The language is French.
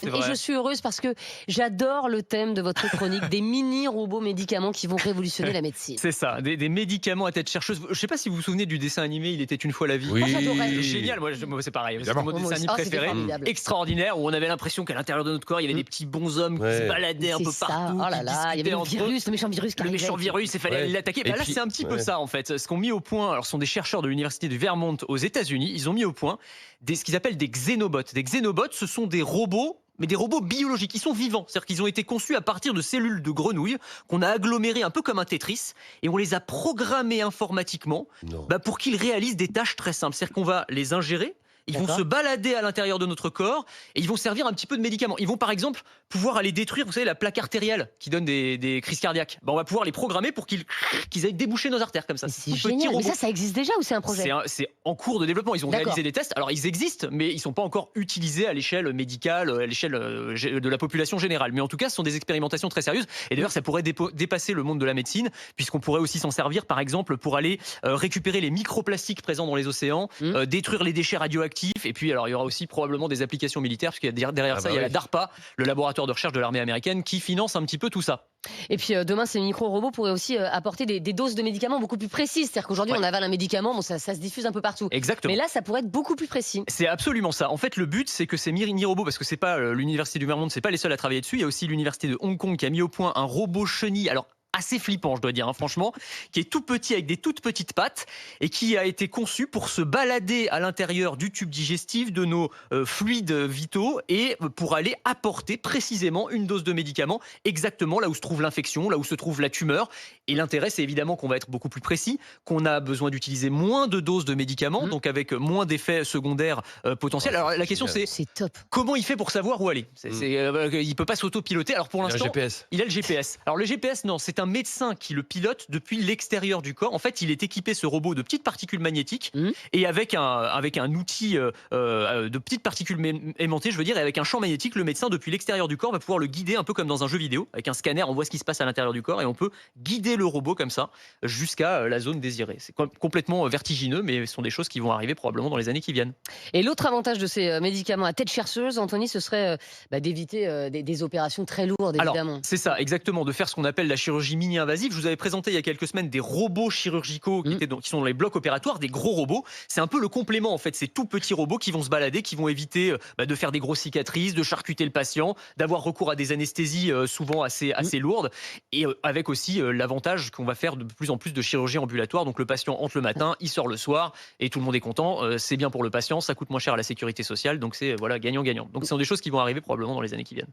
C'est Et je vrai. suis heureuse parce que j'adore le thème de votre chronique, des mini-robots médicaments qui vont révolutionner la médecine. C'est ça, des médicaments à tête chercheuse. Je sais pas si vous vous souvenez du dessin animé Il était une fois la vie. Oh, j'adorais. C'est Oui. génial, moi c'est pareil, c'était Évidemment. mon Oh, moi dessin aussi. animé Oh, c'était préféré. formidable. Extraordinaire, où on avait l'impression qu'à l'intérieur de notre corps, il y avait des petits bonshommes qui se Ouais. baladaient un C'est peu ça. partout, Oh là qui là, il y avait discutaient le entre eux. virus, le méchant virus qui Le arrivait. méchant virus, il fallait Ouais. aller l'attaquer. Et Bah là, puis- c'est un petit peu ouais. ça en fait. Ce qu'ont mis au point, alors ce sont des chercheurs de l'université du Vermont aux États-Unis, ils ont mis au point ce qu'ils appellent des xénobots. Des xénobots, ce sont des robots, mais des robots biologiques. Ils sont vivants, c'est-à-dire qu'ils ont été conçus à partir de cellules de grenouilles qu'on a agglomérées un peu comme un Tetris, et on les a programmés informatiquement Non. pour qu'ils réalisent des tâches très simples. C'est-à-dire qu'on va les ingérer. Ils vont D'accord. se balader à l'intérieur de notre corps et ils vont servir un petit peu de médicaments. Ils vont par exemple pouvoir aller détruire, vous savez, la plaque artérielle qui donne des crises cardiaques. On va pouvoir les programmer pour qu'ils aillent déboucher nos artères comme ça. Mais C'est c'est tout petit génial. Mais robot. ça existe déjà ou c'est un projet? C'est en cours de développement. Ils ont D'accord. réalisé des tests. Alors, ils existent, mais ils ne sont pas encore utilisés à l'échelle médicale, à l'échelle de la population générale. Mais en tout cas, ce sont des expérimentations très sérieuses. Et d'ailleurs, ça pourrait dépasser le monde de la médecine, puisqu'on pourrait aussi s'en servir, par exemple, pour aller récupérer les microplastiques présents dans les océans, détruire les déchets radioactifs. Et puis, alors, il y aura aussi probablement des applications militaires, puisqu'il y a derrière Ah ça, bah il y a la oui. DARPA, le laboratoire de recherche de l'armée américaine, qui finance un petit peu tout ça. Et puis demain, ces micro-robots pourraient aussi apporter des doses de médicaments beaucoup plus précises. C'est-à-dire qu'aujourd'hui, Ouais. on avale un médicament, bon, ça se diffuse un peu partout. Exactement. Mais là, ça pourrait être beaucoup plus précis. C'est absolument ça. En fait, le but, c'est que ces mini-robots, parce que c'est pas l'université du Vermont, c'est pas les seuls à travailler dessus. Il y a aussi l'université de Hong Kong qui a mis au point un robot chenille. Alors, assez flippant, je dois dire, franchement, qui est tout petit avec des toutes petites pattes et qui a été conçu pour se balader à l'intérieur du tube digestif, de nos fluides vitaux et pour aller apporter précisément une dose de médicament exactement là où se trouve l'infection, là où se trouve la tumeur. Et l'intérêt, c'est évidemment qu'on va être beaucoup plus précis, qu'on a besoin d'utiliser moins de doses de médicaments, donc avec moins d'effets secondaires potentiels. Alors la question, c'est C'est top. comment il fait pour savoir où aller. Il peut pas s'auto-piloter. Alors pour Il y a un l'instant, GPS. il a le GPS. Alors le GPS, non, c'est un médecin qui le pilote depuis l'extérieur du corps. En fait, il est équipé, ce robot, de petites particules magnétiques et avec un outil de petites particules aimantées, je veux dire, et avec un champ magnétique, le médecin, depuis l'extérieur du corps, va pouvoir le guider un peu comme dans un jeu vidéo. Avec un scanner, on voit ce qui se passe à l'intérieur du corps et on peut guider le robot comme ça jusqu'à la zone désirée. C'est complètement vertigineux, mais ce sont des choses qui vont arriver probablement dans les années qui viennent. Et l'autre avantage de ces médicaments à tête chercheuse, Anthony, ce serait d'éviter des opérations très lourdes, Alors, évidemment. c'est ça, exactement, de faire ce qu'on appelle la chirurgie mini-invasive. Je vous avais présenté il y a quelques semaines des robots chirurgicaux qui sont dans les blocs opératoires, des gros robots. C'est un peu le complément, en fait, ces tout petits robots qui vont se balader, qui vont éviter de faire des grosses cicatrices, de charcuter le patient, d'avoir recours à des anesthésies souvent assez lourdes, et avec aussi l'avantage qu'on va faire de plus en plus de chirurgie ambulatoire. Donc le patient entre le matin, il sort le soir, et tout le monde est content. C'est bien pour le patient, ça coûte moins cher à la sécurité sociale, donc c'est gagnant-gagnant. Donc ce sont des choses qui vont arriver probablement dans les années qui viennent.